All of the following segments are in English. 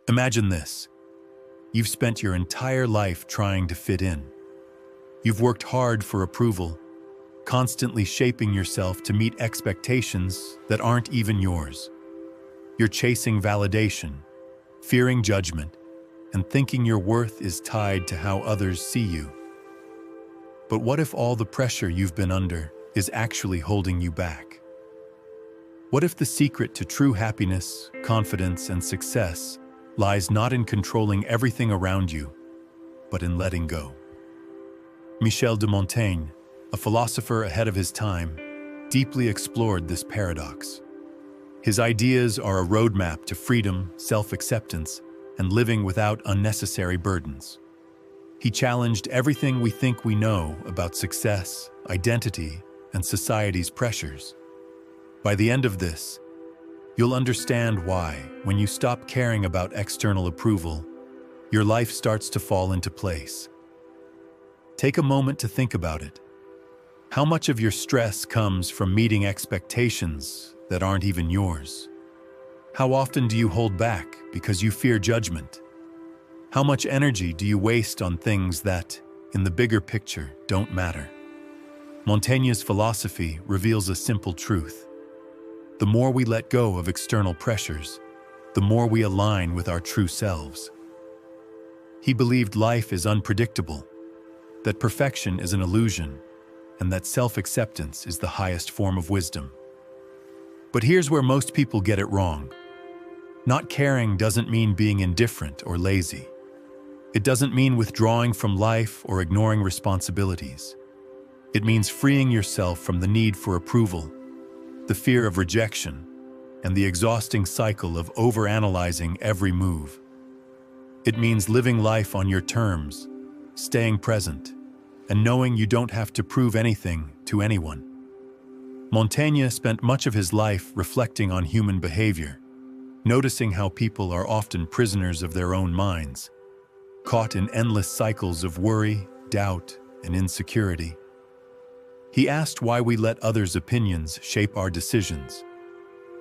Imagine this. You've spent your entire life trying to fit in. You've worked hard for approval, constantly shaping yourself to meet expectations that aren't even yours. You're chasing validation, fearing judgment, and thinking your worth is tied to how others see you. But what if all the pressure you've been under is actually holding you back? What if the secret to true happiness, confidence, and success lies not in controlling everything around you, but in letting go? Michel de Montaigne, a philosopher ahead of his time, deeply explored this paradox. His ideas are a roadmap to freedom, self-acceptance, and living without unnecessary burdens. He challenged everything we think we know about success, identity, and society's pressures. By the end of this, you'll understand why, when you stop caring about external approval, your life starts to fall into place. Take a moment to think about it. How much of your stress comes from meeting expectations that aren't even yours? How often do you hold back because you fear judgment? How much energy do you waste on things that, in the bigger picture, don't matter? Montaigne's philosophy reveals a simple truth. The more we let go of external pressures, the more we align with our true selves. He believed life is unpredictable, that perfection is an illusion, and that self-acceptance is the highest form of wisdom. But here's where most people get it wrong. Not caring doesn't mean being indifferent or lazy. It doesn't mean withdrawing from life or ignoring responsibilities. It means freeing yourself from the need for approval, the fear of rejection, and the exhausting cycle of overanalyzing every move. It means living life on your terms, staying present, and knowing you don't have to prove anything to anyone. Montaigne spent much of his life reflecting on human behavior, noticing how people are often prisoners of their own minds, caught in endless cycles of worry, doubt, and insecurity. He asked why we let others' opinions shape our decisions,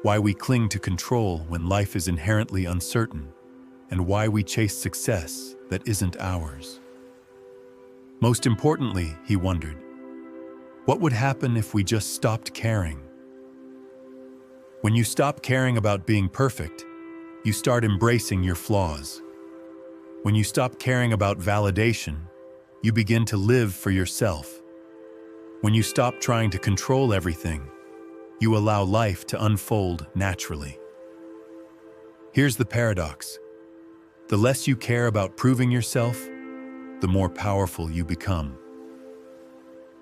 why we cling to control when life is inherently uncertain, and why we chase success that isn't ours. Most importantly, he wondered, what would happen if we just stopped caring? When you stop caring about being perfect, you start embracing your flaws. When you stop caring about validation, you begin to live for yourself. When you stop trying to control everything, you allow life to unfold naturally. Here's the paradox. The less you care about proving yourself, the more powerful you become.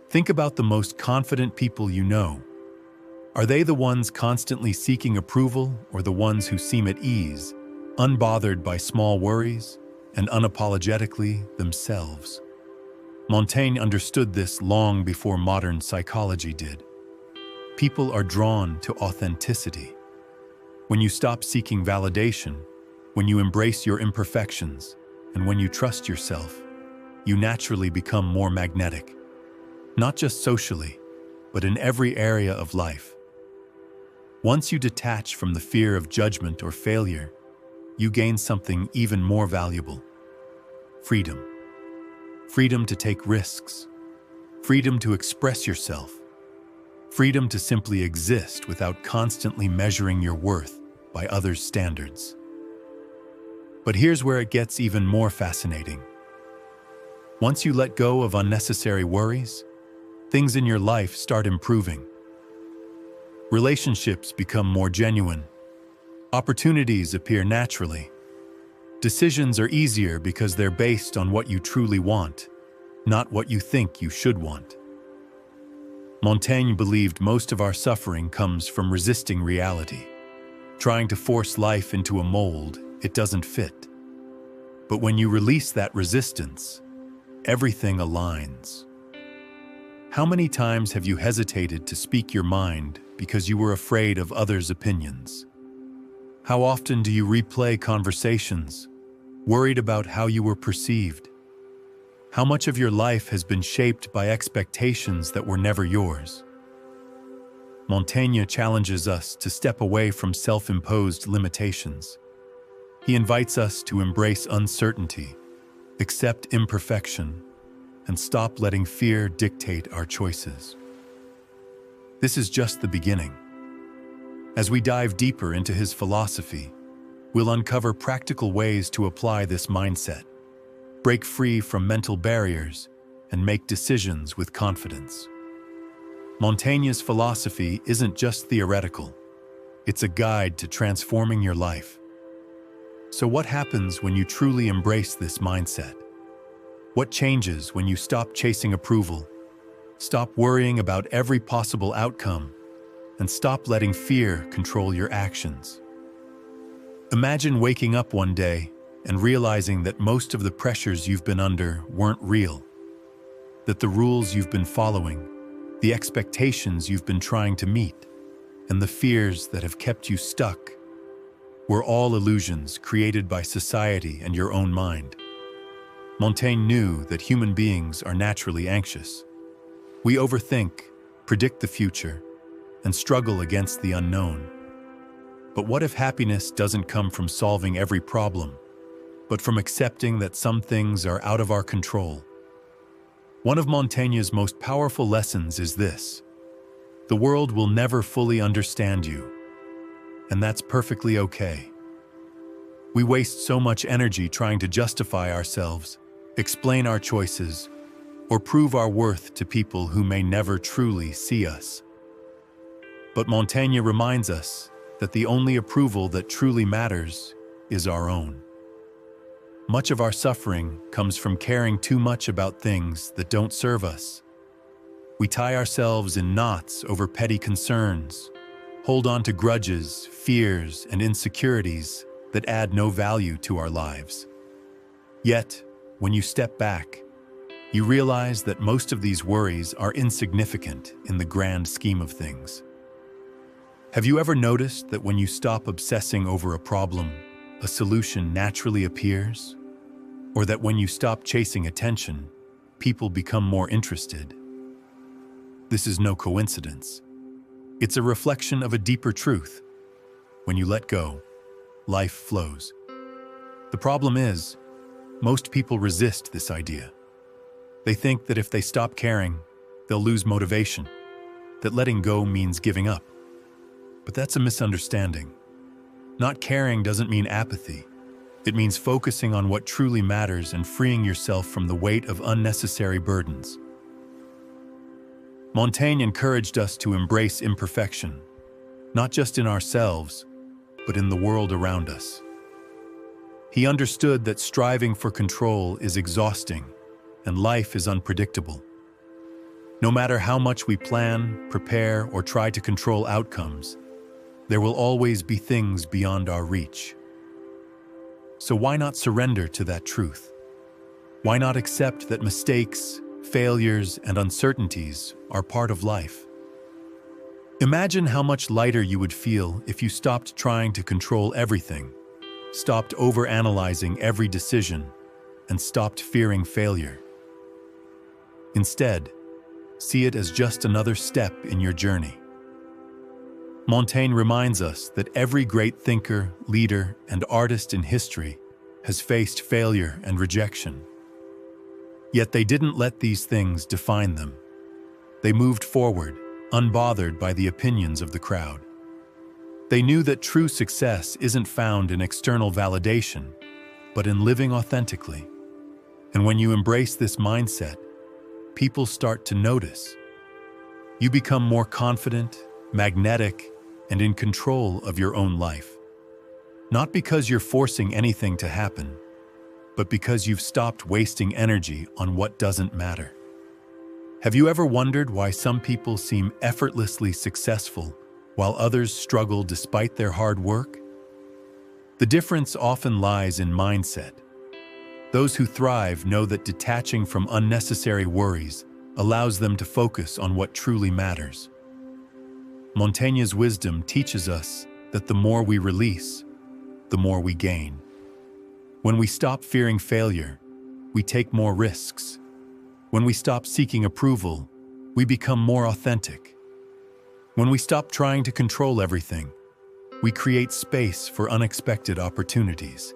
Think about the most confident people you know. Are they the ones constantly seeking approval, or the ones who seem at ease, unbothered by small worries, and unapologetically themselves? Montaigne understood this long before modern psychology did. People are drawn to authenticity. When you stop seeking validation, when you embrace your imperfections, and when you trust yourself, you naturally become more magnetic. Not just socially, but in every area of life. Once you detach from the fear of judgment or failure, you gain something even more valuable: freedom. Freedom to take risks. Freedom to express yourself. Freedom to simply exist without constantly measuring your worth by others' standards. But here's where it gets even more fascinating. Once you let go of unnecessary worries, things in your life start improving. Relationships become more genuine. Opportunities appear naturally. Decisions are easier because they're based on what you truly want, not what you think you should want. Montaigne believed most of our suffering comes from resisting reality, trying to force life into a mold it doesn't fit. But when you release that resistance, everything aligns. How many times have you hesitated to speak your mind because you were afraid of others' opinions? How often do you replay conversations, worried about how you were perceived? How much of your life has been shaped by expectations that were never yours? Montaigne challenges us to step away from self-imposed limitations. He invites us to embrace uncertainty, accept imperfection, and stop letting fear dictate our choices. This is just the beginning. As we dive deeper into his philosophy, we'll uncover practical ways to apply this mindset, break free from mental barriers, and make decisions with confidence. Montaigne's philosophy isn't just theoretical. It's a guide to transforming your life. So what happens when you truly embrace this mindset? What changes when you stop chasing approval, stop worrying about every possible outcome, and stop letting fear control your actions? Imagine waking up one day and realizing that most of the pressures you've been under weren't real, that the rules you've been following, the expectations you've been trying to meet, and the fears that have kept you stuck were all illusions created by society and your own mind. Montaigne knew that human beings are naturally anxious. We overthink, predict the future, and struggle against the unknown. But what if happiness doesn't come from solving every problem, but from accepting that some things are out of our control? One of Montaigne's most powerful lessons is this: the world will never fully understand you, and that's perfectly okay. We waste so much energy trying to justify ourselves, explain our choices, or prove our worth to people who may never truly see us. But Montaigne reminds us that the only approval that truly matters is our own. Much of our suffering comes from caring too much about things that don't serve us. We tie ourselves in knots over petty concerns, hold on to grudges, fears, and insecurities that add no value to our lives. Yet, when you step back, you realize that most of these worries are insignificant in the grand scheme of things. Have you ever noticed that when you stop obsessing over a problem, a solution naturally appears? Or that when you stop chasing attention, people become more interested? This is no coincidence. It's a reflection of a deeper truth. When you let go, life flows. The problem is, most people resist this idea. They think that if they stop caring, they'll lose motivation, that letting go means giving up. But that's a misunderstanding. Not caring doesn't mean apathy. It means focusing on what truly matters and freeing yourself from the weight of unnecessary burdens. Montaigne encouraged us to embrace imperfection, not just in ourselves, but in the world around us. He understood that striving for control is exhausting and life is unpredictable. No matter how much we plan, prepare, or try to control outcomes, there will always be things beyond our reach. So why not surrender to that truth? Why not accept that mistakes, failures, and uncertainties are part of life? Imagine how much lighter you would feel if you stopped trying to control everything, stopped overanalyzing every decision, and stopped fearing failure. Instead, see it as just another step in your journey. Montaigne reminds us that every great thinker, leader, and artist in history has faced failure and rejection. Yet they didn't let these things define them. They moved forward, unbothered by the opinions of the crowd. They knew that true success isn't found in external validation, but in living authentically. And when you embrace this mindset, people start to notice. You become more confident, magnetic, and in control of your own life. Not because you're forcing anything to happen, but because you've stopped wasting energy on what doesn't matter. Have you ever wondered why some people seem effortlessly successful while others struggle despite their hard work? The difference often lies in mindset. Those who thrive know that detaching from unnecessary worries allows them to focus on what truly matters. Montaigne's wisdom teaches us that the more we release, the more we gain. When we stop fearing failure, we take more risks. When we stop seeking approval, we become more authentic. When we stop trying to control everything, we create space for unexpected opportunities.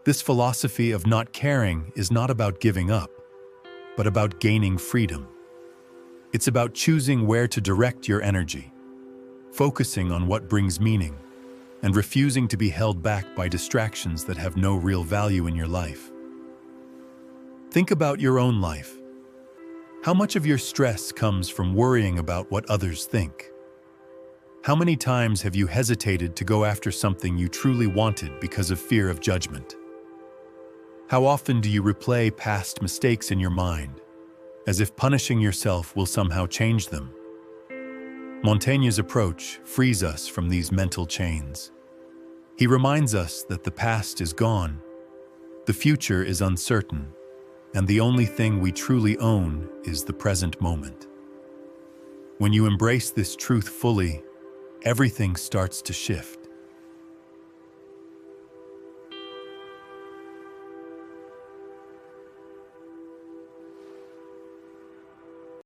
This philosophy of not caring is not about giving up, but about gaining freedom. It's about choosing where to direct your energy, focusing on what brings meaning, and refusing to be held back by distractions that have no real value in your life. Think about your own life. How much of your stress comes from worrying about what others think? How many times have you hesitated to go after something you truly wanted because of fear of judgment? How often do you replay past mistakes in your mind, as if punishing yourself will somehow change them? Montaigne's approach frees us from these mental chains. He reminds us that the past is gone, the future is uncertain, and the only thing we truly own is the present moment. When you embrace this truth fully, everything starts to shift.